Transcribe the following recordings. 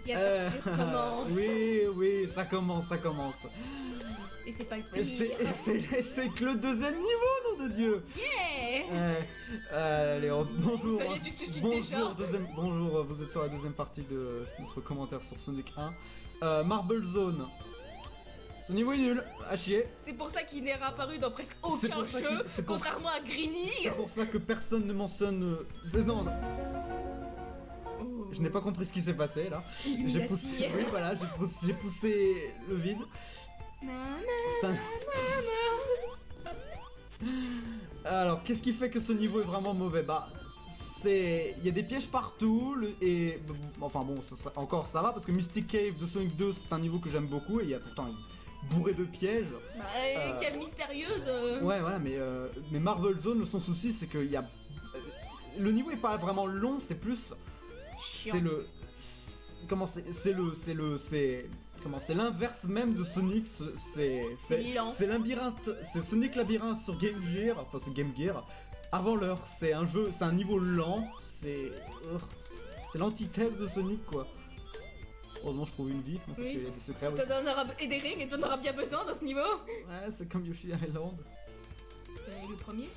La torture commence. Oui, ça commence. Et c'est pas le Et pire. c'est que le deuxième niveau, nom de Dieu. Yeah. Allez, bonjour. Ça y est, tu te suicides bonjour, déjà. bonjour, vous êtes sur la deuxième partie de notre commentaire sur Sonic 1. Marble Zone. Ce niveau est nul, à chier. C'est pour ça qu'il n'est réapparu dans presque C'est aucun pour ça jeu, c'est pour contrairement à Greeny. C'est pour ça que personne ne mentionne... Non, je n'ai pas compris ce qui s'est passé là. J'ai poussé... Illuminati. Oui, voilà, j'ai poussé le vide. C'est un... Alors, qu'est-ce qui fait que ce niveau est vraiment mauvais? Bah, il y a des pièges partout, et... Enfin bon, encore ça va, parce que Mystic Cave de Sonic 2, c'est un niveau que j'aime beaucoup, et il y a pourtant bourré de pièges. Cave mystérieuse. Ouais, voilà, mais Marble Zone, son souci, c'est qu'il y a... Le niveau est pas vraiment long, c'est plus... C'est le... Comment c'est l'inverse même de Sonic, C'est lent. c'est labyrinthe, c'est Sonic Labyrinthe sur Game Gear, enfin c'est Game Gear, avant l'heure, c'est un niveau lent, c'est l'antithèse de Sonic quoi. Heureusement je trouve une vie, parce Oui. qu'il y a des secrets. Et des rings, et t'en auras bien besoin dans ce niveau. Ouais, c'est comme Yoshi Island. Le premier.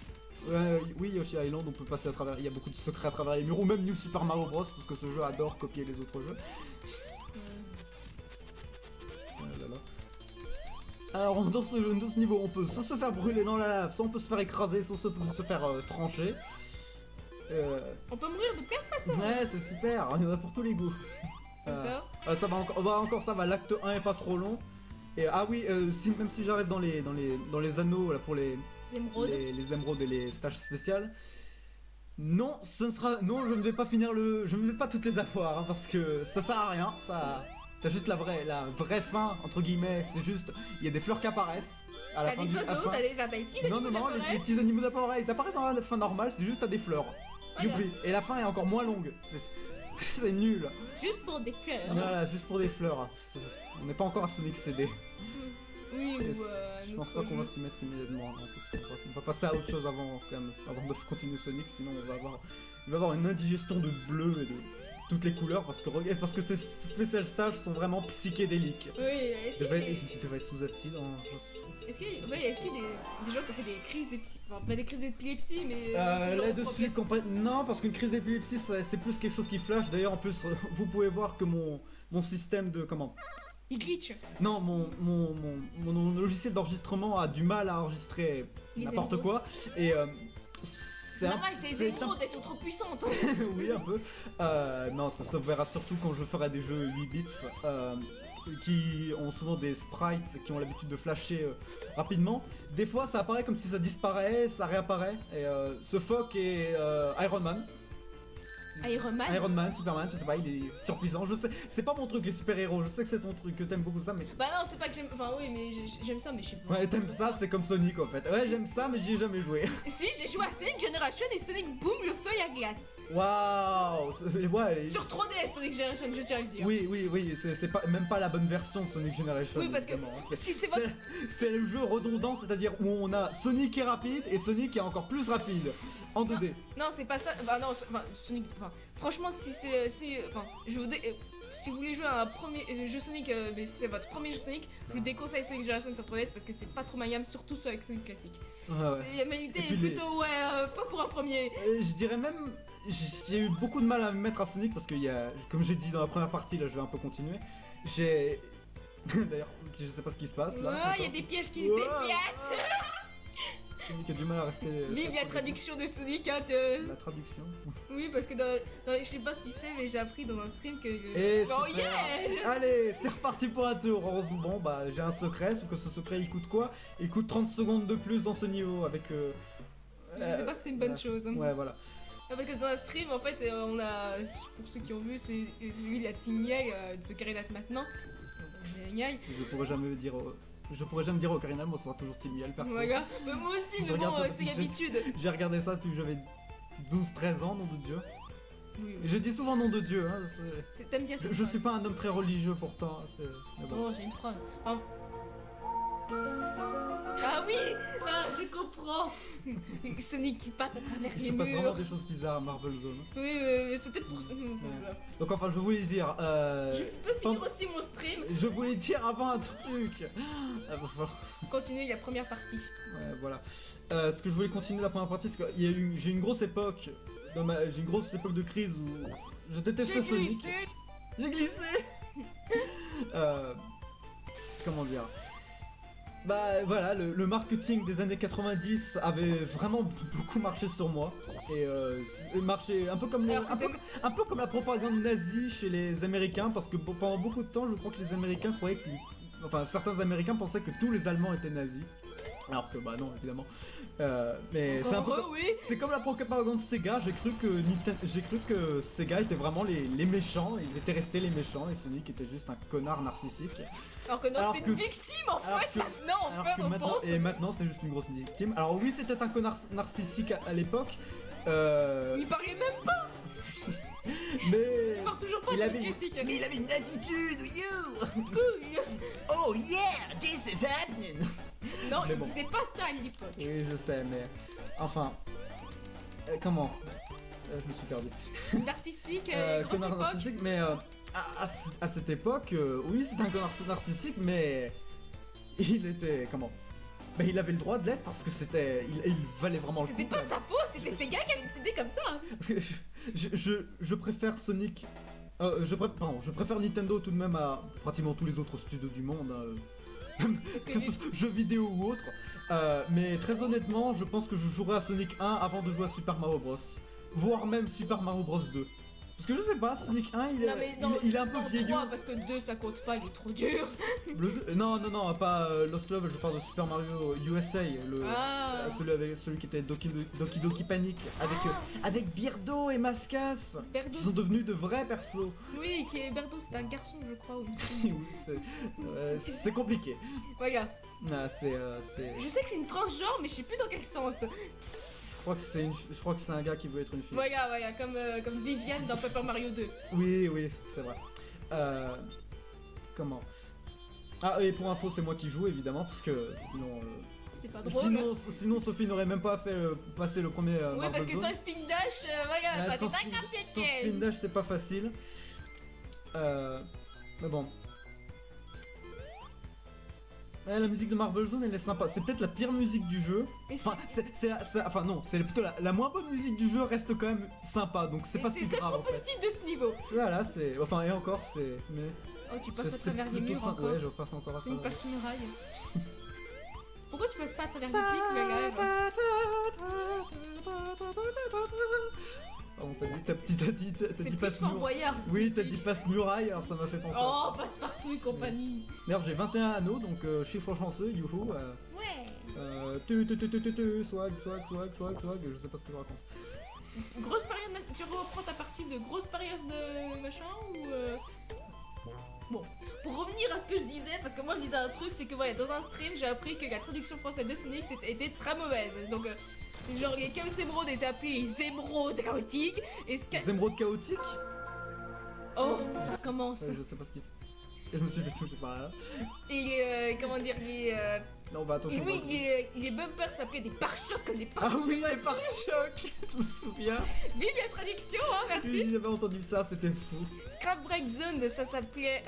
Oui, Yoshi Island, on peut passer à travers, il y a beaucoup de secrets à travers les murs, ou même New Super Mario Bros, parce que ce jeu adore copier les autres jeux. Alors dans ce niveau, on peut soit se faire brûler dans la lave, soit on peut se faire écraser, soit se faire trancher. On peut mourir de plein de façons. Ouais, c'est super, il y en a pour tous les goûts. Comme ça. Ça va encore, ça va, l'acte 1 est pas trop long. Et ah oui, même si j'arrive dans les anneaux là, pour les Émeraudes. les émeraudes et les stages spéciales. Non, je ne vais pas finir je ne vais pas toutes les avoir, hein, parce que ça sert à rien, ça... T'as juste la vraie fin, entre guillemets, c'est juste, il y a des fleurs qui apparaissent. À la T'as fin des oiseaux, t'as des petits Non, animaux non, d'appareil. les petits animaux d'appareil, ils apparaissent dans la fin normale, c'est juste à des fleurs. Voilà. J'oublie. Et la fin est encore moins longue, c'est nul. Juste pour des fleurs. Voilà, juste pour des fleurs. On n'est pas encore à Sonic CD. Oui, Et ou je pense pas qu'on va s'y mettre immédiatement. Hein, on va passer à autre chose avant de continuer Sonic, sinon il va y avoir une indigestion de bleu et de toutes les couleurs parce que ces spécial stages sont vraiment psychédéliques. Oui, est-ce qu'il y a des... Il devait être sous acide. Hein, Est-ce qu'il y a des gens qui ont fait des crises d'épilepsie? Enfin, pas des crises d'épilepsie, mais... Là-dessus, non, parce qu'une crise d'épilepsie, c'est plus quelque chose qui flash. D'ailleurs, en plus, vous pouvez voir que mon système de... Comment? Il glitch. Non, mon logiciel d'enregistrement a du mal à enregistrer n'importe quoi. Et... C'est normal, ces émeraudes, elles sont trop puissantes. Oui, un peu. Non, ça se verra surtout quand je ferai des jeux 8 bits qui ont souvent des sprites qui ont l'habitude de flasher rapidement. Des fois, ça apparaît comme si ça disparaît, ça réapparaît. Et ce phoque est Iron Man. Iron Man, Superman, je sais pas, il est surpuissant. Je sais, c'est pas mon truc les super-héros, je sais que c'est ton truc, que t'aimes beaucoup ça, mais... Bah non, c'est pas que j'aime... Enfin oui, mais j'aime ça, mais je sais pas... Ouais, t'aimes ça, c'est comme Sonic en fait. Ouais, j'aime ça, mais j'y ai jamais joué. Si, j'ai joué à Sonic Generation et Sonic Boom, le feuille à glace. Waouh. Ouais. Sur 3DS Sonic Generation, je tiens à le dire. Oui, c'est pas, même pas la bonne version de Sonic Generation. Oui, parce que si c'est votre... C'est le jeu redondant, c'est-à-dire où on a Sonic qui est rapide et Sonic qui est encore plus rapide. En 2D. Non, c'est pas ça. Bah non, Sonic... Enfin, franchement, enfin, si vous voulez jouer à un premier jeu Sonic, mais si c'est votre premier jeu Sonic, je vous déconseille Sonic Generation sur 3DS parce que c'est pas trop maniable, surtout avec Sonic classique. Ah ouais. La maniabilité est plutôt, pas pour un premier. Je dirais même, j'ai eu beaucoup de mal à me mettre à Sonic parce que comme j'ai dit dans la première partie, là je vais un peu continuer, D'ailleurs, je sais pas ce qui se passe là. Oh, il y a des pièges qui se déplacent. Sonic a du mal à rester... Vive la traduction de Sonic, hein, La traduction. Oui, parce que je sais pas si tu sais, mais j'ai appris dans un stream que... Et oh super. yeah. Allez, c'est reparti pour un tour. Heureusement, bon, bah j'ai un secret, sauf que ce secret il coûte quoi? Il coûte 30 secondes de plus dans ce niveau avec... Je sais pas si c'est une bonne chose. Ouais, voilà. Parce que dans un stream, en fait, on a... Pour ceux qui ont vu, c'est celui de la Team Yell, de ce carré date maintenant. Génial. Je pourrais jamais dire Ocarina, moi ça sera toujours Team Yell, perso. Voilà. Bah, moi aussi, mais bon, c'est l'habitude. J'ai regardé ça depuis que j'avais 12-13 ans, nom de Dieu. Oui. Je dis souvent nom de Dieu, hein. T'aimes bien cette Je suis pas un homme très religieux pourtant. Mais bon. Oh, j'ai une phrase. Enfin... Ah oui, ah, je comprends. Sonic qui passe à travers Il les se passe vraiment murs. des choses bizarres à Marvel Zone. Oui, c'était pour ça. Donc enfin, je voulais dire... Je peux finir pendant- aussi mon stream. Je voulais dire avant un truc. Ah, va falloir- Continuer la première partie. Ouais, voilà. Ce que je voulais continuer la première partie, c'est que j'ai une grosse époque... J'ai une grosse époque de crise où je détestais Sonic. J'ai glissé. Comment dire? Bah voilà, le marketing des années 90 avait vraiment beaucoup marché sur moi. Et marché un peu comme Alors que un peu comme la propagande nazie chez les Américains, parce que pendant beaucoup de temps, je crois que les Américains croyaient que... Enfin, certains Américains pensaient que tous les Allemands étaient nazis. Alors que bah non, évidemment. Mais c'est un peu... oui. C'est comme la propagande Sega, j'ai cru que Sega était vraiment les méchants, ils étaient restés les méchants et Sonic était juste un connard narcissique. Alors que non, Alors c'était que- une victime en alors fait. que- Non, en Alors fait, que on maintenant, pense. et maintenant c'est juste une grosse victime. Alors oui, c'était un connard narcissique à l'époque, Il parlait même pas. mais... Il parle toujours pas Il sur avait, Jessica. mais il avait une attitude, you! Cool. Oh yeah, this is happening! Non, Mais il bon. disait pas ça à l'époque. Oui, je sais, mais... Enfin... comment je me suis perdu. Narcissique, grosse Connard époque. narcissique, mais à cette époque, oui, c'était un connard narcissique, mais il était comment? Bah, il avait le droit de l'être parce que il valait vraiment le coup. C'était pas sa faute, c'était Sega qui avait décidé comme ça. Parce que je préfère Sonic. Je préfère Nintendo tout de même à pratiquement tous les autres studios du monde, Parce que que ce soit jeux vidéo ou autre. Mais très honnêtement, je pense que je jouerai à Sonic 1 avant de jouer à Super Mario Bros. Voire même Super Mario Bros 2. Parce que je sais pas, Sonic 1 il est, non, mais non, il est un peu non, vieillot. 3 parce que 2 ça compte pas, il est trop dur. Non, pas Lost Love, je parle de Super Mario USA, Ah. celui qui était Doki Doki Panic, avec Birdo et Mascas, Berdo. qui sont devenus de vrais persos. Oui, qui est Berdo, c'est un garçon, je crois. Ou une fille. Oui, c'est compliqué. Voilà. Ah, Je sais que c'est une transgenre, mais je sais plus dans quel sens. je crois que c'est un gars qui veut être une fille. Voilà, comme Viviane dans Paper Mario 2. Oui, c'est vrai. Comment? Ah, et pour info, c'est moi qui joue évidemment, parce que sinon. C'est pas drôle. Sinon Sophie n'aurait même pas fait passer le premier. Oui, parce que sans spin dash, voilà, ça sans c'est spin- pas sans spin dash, c'est pas facile. Mais bon. Ouais, la musique de Marvel Zone elle est sympa. C'est peut-être la pire musique du jeu. Mais Enfin, enfin non, c'est plutôt la moins bonne musique du jeu reste quand même sympa. Donc c'est pas si c'est grave le en fait. positif de ce niveau. Voilà, c'est. Enfin, et encore, c'est. Mais. Oh, tu passes à c'est travers les plutôt murs sympa. encore. Ouais, je passe encore à C'est une travers. passe-muraille. Pourquoi tu passes pas à travers les pics, le gars Pardon, t'as dit C'est passe plus Fort muraille. Boyard. cette Oui, t'as dit musique. passe muraille, alors ça m'a fait penser à Oh, ça. passe-partout et compagnie. D'ailleurs, j'ai 21 anneaux, donc chiffre chanceux, youhou. Ouais. Swag, je sais pas ce que je raconte. Grosse période. Tu reprends ta partie de grosse période de machin ou. Bon, pour revenir à ce que je disais, parce que moi je disais un truc, c'est que voilà, dans un stream j'ai appris que la traduction française de Sonic était très mauvaise. Donc, genre les Chaos Émeraudes étaient appelés les émeraudes chaotiques et Les émeraudes chaotiques. Oh, ça commence. Je sais pas ce qui se passe. Et je me suis fait toucher par là. Et les, comment dire, Non, bah attention. oui, les bumpers s'appelaient des pare-chocs comme des Ah pare oui, les pare-chocs. Je me souviens. Vive la traduction, hein, merci. Oui, j'avais entendu ça, c'était fou. Scrap Break Zone, ça s'appelait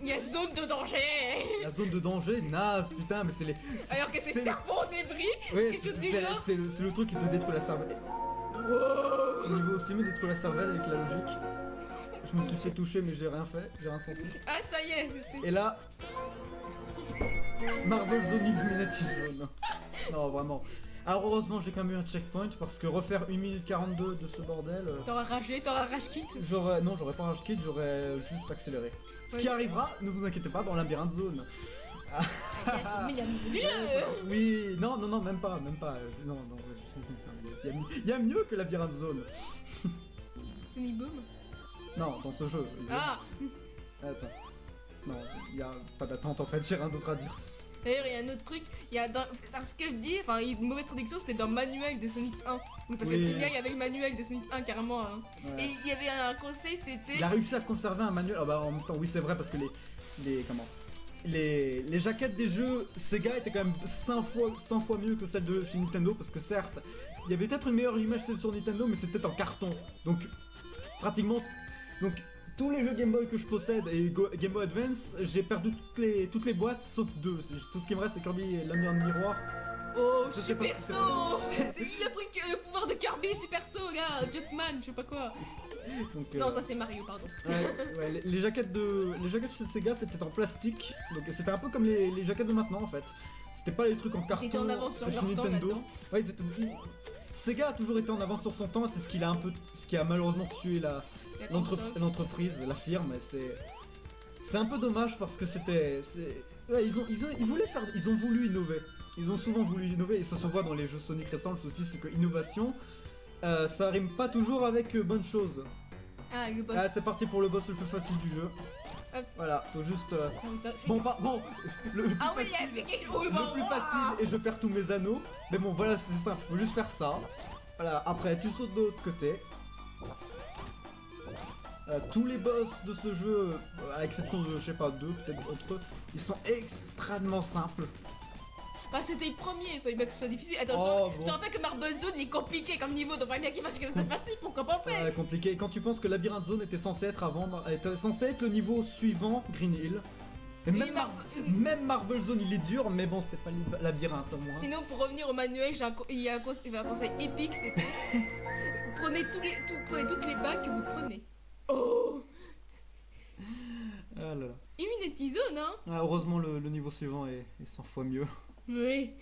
il y a zone de danger. La zone de danger, naze, putain, mais c'est les. Alors que c'est serpent en débris. Oui, quelque chose du genre. c'est le truc qui te détruit la cervelle. Wow. Ce niveau aussi me détruit la cervelle avec la logique. Je me suis fait toucher, mais j'ai rien fait, j'ai rien senti. Ah, ça y est, c'est. Et là. Marvel Zone Illuminati Zone. Non, vraiment. Alors, heureusement, j'ai quand même eu un checkpoint parce que refaire 1 minute 42 de ce bordel. T'auras ragé, t'auras rage kit. Non, j'aurais pas rage kit, j'aurais juste accéléré. Ce Oui. qui arrivera, ne vous inquiétez pas, dans Labyrinthe Zone. Yes, mais il y a niveau du jeu. Oui, non, même pas. Non, il y a mieux que Labyrinthe Zone. Sonic Boom. Non, dans ce jeu. Ah. Attends. Non, il y a pas d'attente en fait, j'ai rien d'autre à dire. D'ailleurs, il y a un autre truc, il y a dans. Ce que je dis, enfin, une mauvaise traduction, c'était dans le manuel de Sonic 1. Oui, parce que Oui. Tibia, il y avait le manuel de Sonic 1 carrément. Hein. Ouais. Et il y avait un conseil, c'était. Il a réussi à conserver un manuel. Ah bah en même temps, oui, c'est vrai parce que les comment les jaquettes des jeux Sega étaient quand même 100 fois mieux que celles de chez Nintendo, parce que certes, il y avait peut-être une meilleure image celle sur Nintendo, mais c'était en carton. Donc, pratiquement... Donc, tous les jeux Game Boy que je possède et Game Boy Advance, j'ai perdu toutes les boîtes sauf 2. Tout ce qui me reste, c'est Kirby et l'Amiral Miroir. Oh, Je sais pas Super si c'est Saut. Il a pris le pouvoir de Kirby, Super Saut, gars, Jumpman, je sais pas quoi. Donc, Non, ça c'est Mario, pardon. ouais, les jaquettes chez Sega, c'était en plastique. Donc, c'était un peu comme les jaquettes de maintenant, en fait. C'était pas les trucs en carton Ils étaient en avance sur chez leur temps Nintendo. là-dedans. Ouais, Sega a toujours été en avance sur son temps, c'est ce qui a malheureusement tué La console. l'entreprise, la firme. C'est un peu dommage parce que ouais, ils ont voulu innover. Ils ont souvent voulu innover et ça se voit dans les jeux Sonic récents. Le souci, c'est que innovation, ça rime pas toujours avec bonne chose. Ah, le boss. Ah, c'est parti pour le boss le plus facile du jeu. Hop. Voilà, faut juste. Non, c'est Bon, grave. le plus Ah oui, facile, il y a quelque chose. le plus facile et je perds tous mes anneaux. Mais bon, voilà, c'est simple, faut juste faire ça. Voilà, après, tu sautes de l'autre côté. Tous les boss de ce jeu, à l'exception de, je sais pas, 2, peut-être autres, ils sont extrêmement simples. Bah, c'était le premier, il fallait bien que ce soit difficile. Attends, Oh, je bon. te rappelle que Marble Zone il est compliqué comme niveau, donc il fallait bien qu'il fasse quelque chose de facile pour compenser. Compliqué. Quand tu penses que Labyrinthe Zone était censé être le niveau suivant Green Hill. Et Oui, même Marble Zone il est dur, mais bon, c'est pas Labyrinthe au moins. Sinon, pour revenir au manuel, il y a un conseil épique, c'était prenez toutes les bagues que vous prenez. Oh, Ah là là. Immunity Zone, hein. Ah, heureusement, le niveau suivant est 100 fois mieux. Oui.